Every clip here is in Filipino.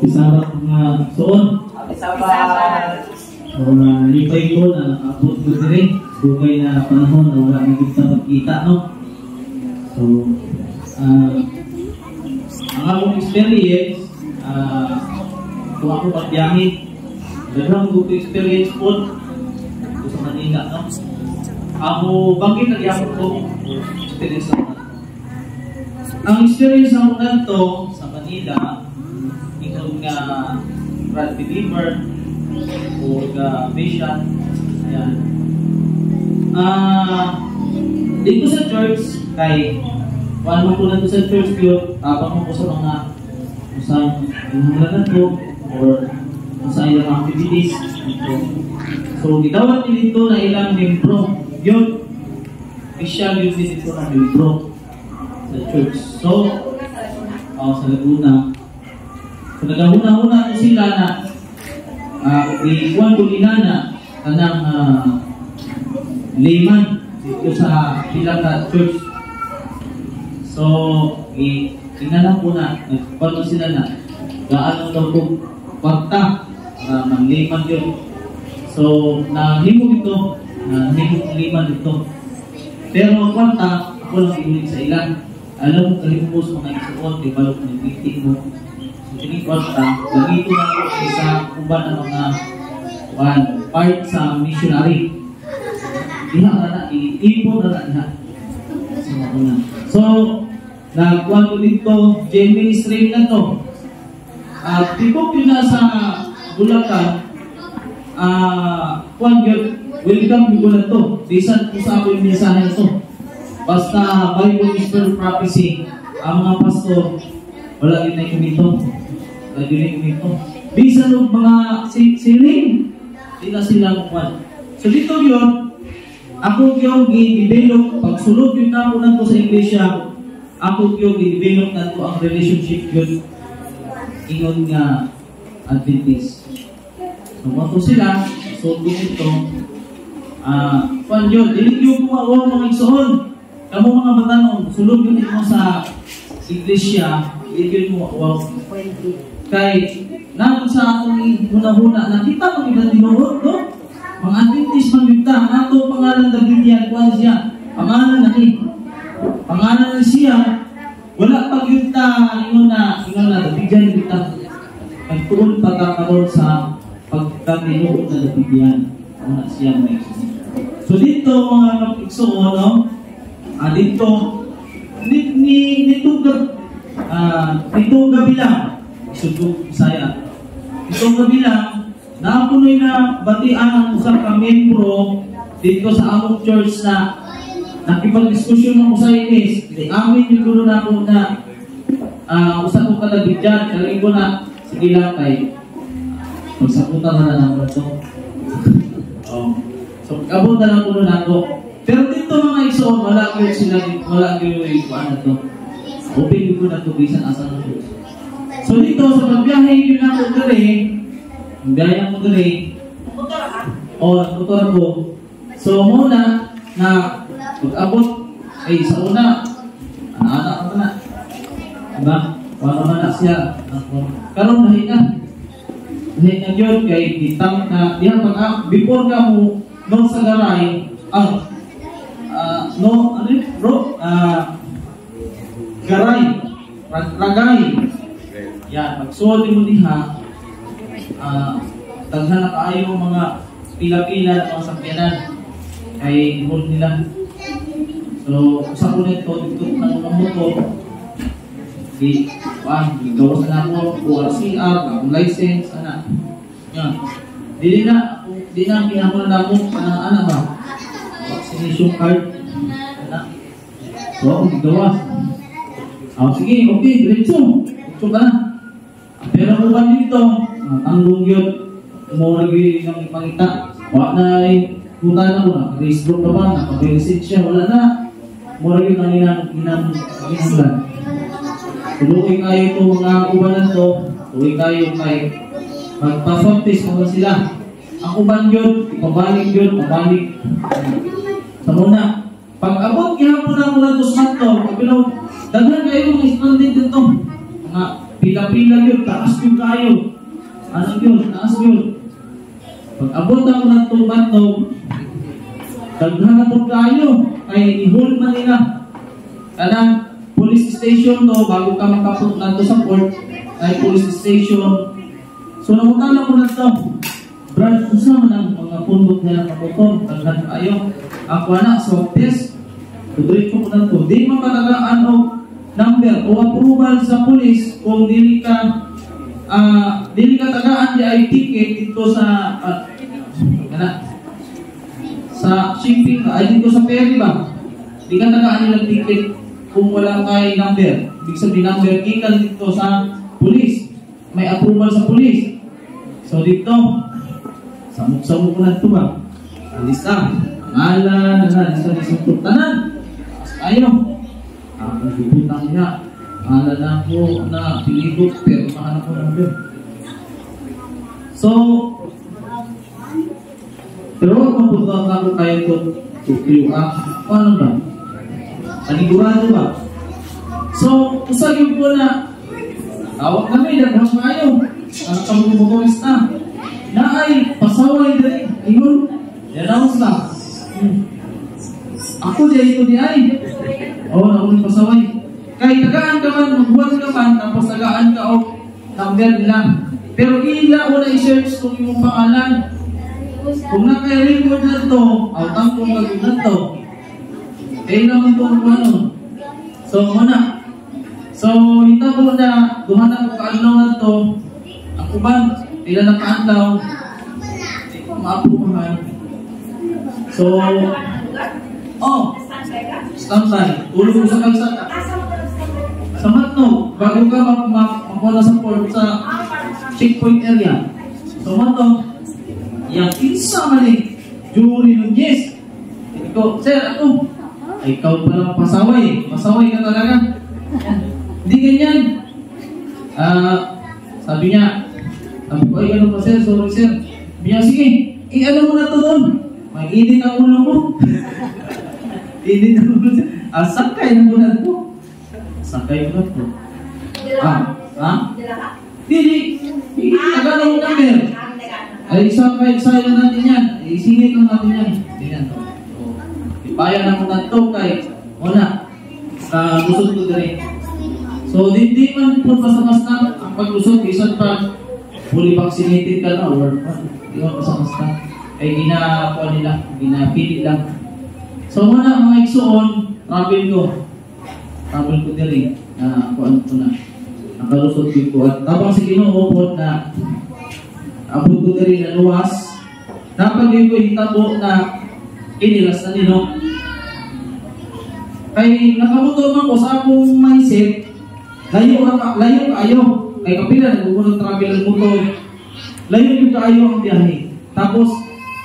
Isabat mga soon. Isabat. So, lipay ko na abot ko din. Dugay na panahon na wala na kita magkita, no? So, ang akong experience, kung ako pagbiyahe, dagang ko experience po sa Manila, no? Ako, bakit nag-iapot ko experience ako na? Ang experience ako na to sa Manila, ikaw nga brand believer o mission, ayan. Dito sa church, kay wala ko na to sa church yun, tapang mo ko sa mga hanglanan ko or sa ilang activities dito. So, gitawag din dito na ilang membro. Yun, official yun din dito na membro sa church. So, sa Laguna. So, nagahuna-huna ko sila na ikuan ko nila na kanang layman dito sa Pilaka Church. So, tingnan ko na, nagpapalo sila na gaano daw kong kwarta para mang-layman yun. So, nahimo ito, nahimo layman ito. Pero ang kwarta, ako lang inulit sa ilan. Alam mo, kalimos mga isuot, ibalok ng meeting mo. So, tinig kwarta, gamito na ako sa uban ng mga part sa missionary. Diha na iipon na diha. So, nagkuhan ko dito, Gemini stream na to. At tipok yun na sa Bulacan, kuhan yun, welcome yun na to. Bisan po sa ako yung mensahe na to. Basta Bible Whisper Prophecy, ang mga pastor, wala yun na yung kumito. Wala yun na yung kumito. Bisan yung mga siling, di na sila kuhan. So dito yun, ako yung i-develop, pag sulod yun na ako na to sa iglesia, ako yung i-develop na to ang relationship yun ingon nga Adventist. So, mato sila, so dito, yun, dilig yung mga mga igsoon, kamo mga batanon, sulod yun mo sa iglesia, dilig yun mo, kay, naman sa akong huna-huna, nakita mo ibang tinuod, no? Mga Adventist magdita, ato pangalan na ganyan, kuha siya, pangalan na pangalan na siya, wala pag yunta, ingon na, nabigyan kita. Pagtuon pagkakaroon sa pagkatinuod na nabigyan. Ano na siya may so dito, mga kapiksoon, no? Dito, nitong gabi lang, isugong Bisaya, nitong gabi lang, napunoy na batian ang usang ka-membro dito sa among church na nakipag-diskusyon ng usay-inis. Amin yung gulo na ako na usang ko kalabit dyan. Kaling ko na, sige lang kay magsaputan na lang ako ito. So, abot na lang gulo na ako. Pero dito mga iso, wala ko sila, wala ko yung ano to. Open ko na ito, bisan asa na ito. So dito, sa pagbiyahe yun ako galing, ang biyaya mo gali, motor ko. So muna, na pag-abot, ay sa una, anak ko na. Diba? Paano man na siya. Karoon nahinga. Nahinga yun kay ditang na, diyan pag before ka mo, no sa garay, garay, ragay. Yan, pagsuot mo diha, taghan na kaayo mga pila-pila at mga sakyanan ay hold nila. So, usa ko nito dito ng motor gawa sa nako ORCR, akong license, ana. Yan. Di na kinahanglan na ako ana ba? Vaccination card. Ana. So, gawa. Sige, okay, diretso. Ito ba na? Pero kung ba dito, tanggong yun, umuragi ng ipangita. Wala na punta na ko na, Facebook na ba, nakapag-reset siya, wala na. Umuragi ng ginanglan. Tulukin kayo ito mga kubanan to, tuloy kayo kay magpa-baptist mga sila. Ang kuban yun, ipabalik yun, pabalik. Sa muna, pag abot kihapon na mula to santo, kabilaw, Daghan kayo mga stranded dito. Mga pila-pila yun, taas yun kayo. Ano yun? Taas yun. Pag abot ako ng tumatog, daghan na po kayo. Ay i-hold man nila. Kanang police station to, bago ka makapot na to sa port, ay police station. So namutala ko na to. Brad, usama ng mga pundok na nakapotong, daghan kayo. Ako na, swab test. Tudrit ko na to. Di mapatagaan o number o approval sa police kung dili ka tagaan di ay ticket dito sa sa shipping ay dito sa ferry ba? Di ka tagaan nilang ticket kung wala kay number. Ibig sabihin number ikan dito sa police. May approval sa police. So dito, samok-samok ko na ito ba? Alis na. Ngalan, alis na tanan. Ayaw. Ang bibutang niya. Ngalan na ko na pilibot pero mahanap ko number. So, pero kung punta ako kayo ito, tukiwa, ano ba? Panigurado ba? So, usagin ko na tawag kami, daghang kayo. Anak kami ng motorist na. Na ay, pasaway din. Ayun, announce na. Ako di ay. Oo, ako ng pasaway. Kahit tagaan ka man, magbuhat ka man, tapos tagaan ka o number nila. Pero ila o na i-search kung yung pangalan. Kung naka-record na ito, outang kung gagawin na ito. Eh naman ito kung ano. So, muna. So, ito ko na, dumanan ko kaalaw na ito. Ako ba, ilan na kaalaw? Maapo ko man. So, standby. Tulog ko sa kalsada. Sa Matno, bago ka makuha sa port sa checkpoint area. So, Matno, yung isa man eh, Jury Nunez. Ikaw, sir, ako. Ay, ikaw palang pasaway. Pasaway ka talaga. Hindi ganyan. Sabi niya, ko, ay, ano pa sir, sorry sir. Sabi niya, sige, ano mo na ito doon? Mag-init ang ulo mo. Init ang ulo sir. Sakay na mo na ito. Sakay mo na ito. Hindi. Nagano mo number. Ay, sakay na natin yan. Isingit lang natin yan. Tingnan to. Ipayan na mo na ito kay wala. Lusot ko din. So, hindi man po basta-basta ang paglusot, isang pa fully vaccinated ka na or hindi man basta-basta. Ay ginakuha nila, ginapili lang. So, muna mga igsoon, travel ko din kuhaan ko na. Nakalusot ko. At tapos si Ginoo na abot ko din na luwas. Napagin ko itabo na inilas na nino. Kay nakamotor man ko sa akong mindset, layo kaayo. Kay kapila nagbubunog travel ang motor. Layo yung kaayo ang biyahe. Tapos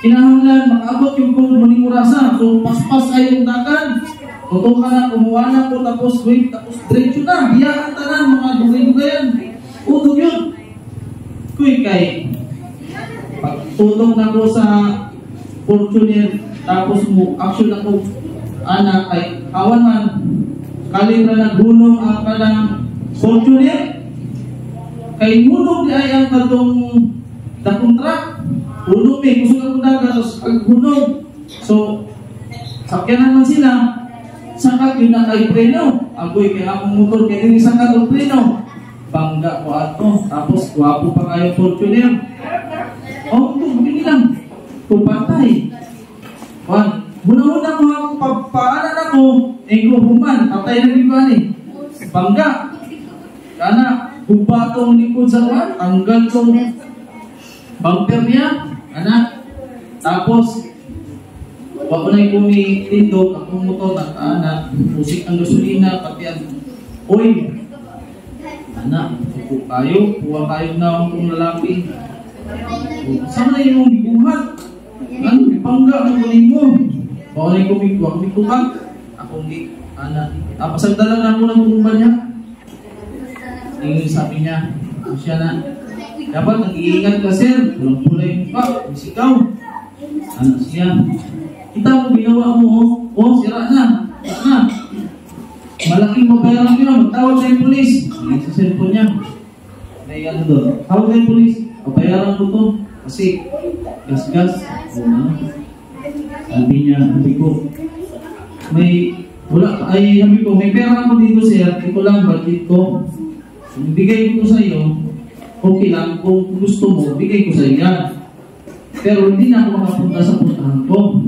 kinahanglan makaabot yung kung maning orasa. So paspas ay yung dakan. Totoo ka na, kumuha na po, tapos wait, tapos diretso na. Biyaan tanan, mga dugay-dugayan. Utog yun. Kuy kay pagtutong na ko sa Fortuner, tapos mo action ako anak kay awan man kalibra na gunong ang kalang Fortuner kay gunong di ay ang katong dakong truck gunong may gusto ng dagat tapos ang gunong so sakyanan man sila sakat yun na kay preno agoy kay akong motor kay din sakat o preno bangga ko ato tapos guwapo pa kayo Fortuner ito begini lang kupatay wan muna-muna mo ako pagpaanan ako ego human patay na di ba ni bangga kana bubatong likod sa wan tanggal tong bumper niya anak tapos wag ko na kumitindog akong motor na musik ang gasolina pati ang oil anak kayo kuha kayo na akong lalaki sama na yung bibuhat ano, bangga ang kunin mo baka na yung kumikuha akong anak pasagdalan na ako ng tumba niya yung sabi niya siya na dapat nag-iingat ka sir walang pulay mo ka sikaw ano siya kita mo ginawa mo sira na malaking mabayaran nyo na, magtawag na yung polis. May sa cellphone niya. May ano doon. Tawag na yung polis. Pabayaran mo to. Kasi, gas-gas. Sabi niya, sabi ko, sabi ko, may pera ako dito sir, ito lang, budget ko. Kung bigay ko sa iyo, okay lang. Kung gusto mo, bigay ko sa iyo yan. Pero hindi na ako makapunta sa puntahan ko.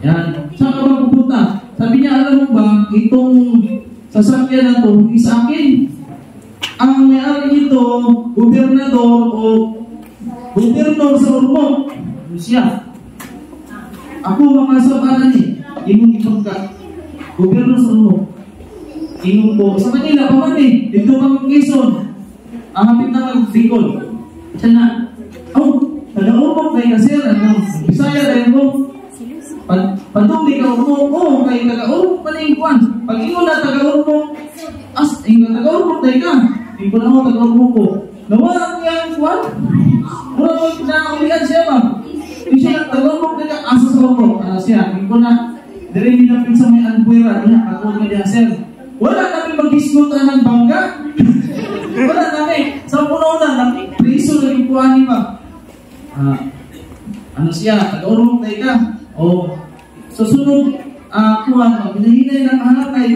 Yan. Saan ka ba pupunta? Sabi niya, alam mo ba, itong sasakyan na to, hindi sa akin. Ang may-ari nito, gobernador o gobernador sa Ormoc. Ano siya? Ako mga sabanan imong ipagka. Gobernador sa Ormoc. Imong ko. Sa Manila, paman dito kang Quezon. Ang hapit na mag-Bicol. Siya na, taga-Ormoc kayo kasi, Bisaya rin mo. Padong di ka Ormoc, kayo taga-Ormoc pa na yung kuwan. Pag ikaw na taga-Ormoc, taga-Ormoc tayo ka. Hindi ko na ako taga-Ormoc ko. Nawala ko yan kuwan. Wala ko na siya ba? Hindi siya taga-Ormoc na ka, asa sa Ormoc. Siya, hindi ko na, dali ninapin sa may Anbuera, katulad nga diyan, sir. Wala kami mag-isnutan ng bangga. Wala kami. Sa una-una, priso na yung kuhanin pa. Ano siya, taga-Ormoc tayo ka. Susunod, kuhan, mag-hinahinay ng hanakay.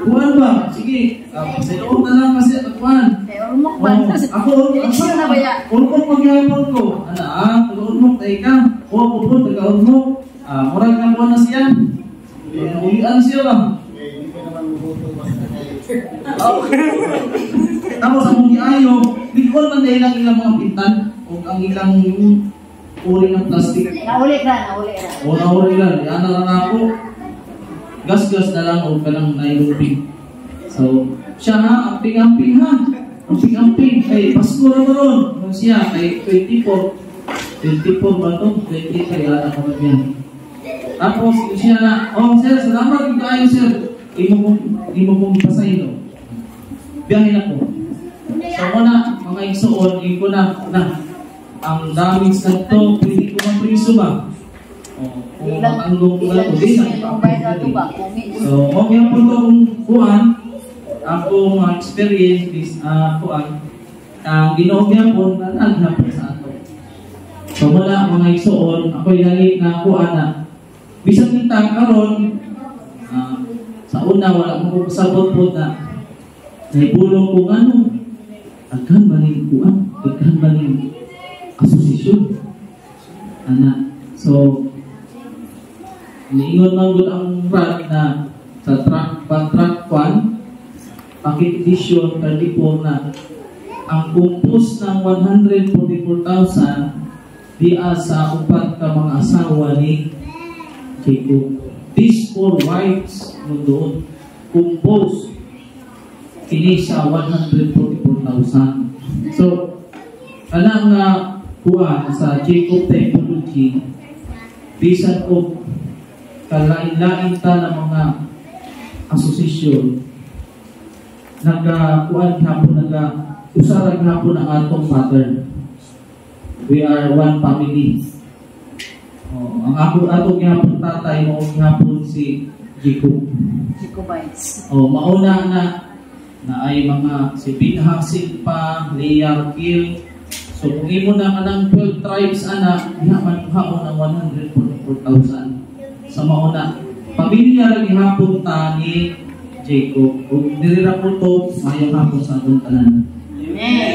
Kuhan ba? Sige, sa loob na lang kasi kuhan. Ormoc ba? Ako, na ba yan? Ormoc maghihapon ko. Taga-Ormoc tayo ka. Pupunta, taga-Ormoc. Murag na kuhan na siya. Ulian siya ba? Tapos ang mga ayo, bigol man dahil ang ilang mga pintan o ang ilang uri ng plastic. Nauli na. Nauli lang. Yan na lang ako. Gas-gas na lang o ka lang nailuping. So, siya ha, amping-amping ha. Amping-amping. Kay Pasko na ron. Kung siya, kay 24. 24 ba ito? 23 yata ka man yan. Tapos, siya na, sir, salamat yung kayo, sir. Imo kong pasahin, biyahin ako. So, muna, mga igsoon, ko na, ang damage na ito, pwede ko mapriso ba? Kung matanggong ko na ito, di na. So, okay po itong kuhan, akong experience, kuhan, ang ginogyan po, naghapon sa ato. So, muna, mga igsoon, ako'y lagi na kuhan na, bisang kita karon, sa una, wala mo kong sabot po na naibulong kung ano, aghan ba rin kuhan, aghan ba rin asosisyon. So, iniingon man ang RAD na sa track 1, packet edition 34 na ang kumpos ng 144,000 diya sa upat ka mga asawa ni Jacob. These 4 wives mo doon kumpos kini sa 144,000. So, kanang kuha sa Jacob Technology, bisan o kalain-lain ta ng mga asosisyon, nagkuhan hapon, usarag hapon ang atong pattern. We are one family. Ang atong gihapon tatay mo gihapon si Jacob. Jacobites. Mauna na ay mga si Binha Silpa, Leah Gil. So kung imo na kanang 12 tribes dihaman haon ang 144,000 sa mauna. Pamilya ra gihapon ni Jacob. Ug diri ra po to mayong hapon sa atong tanan. Amen.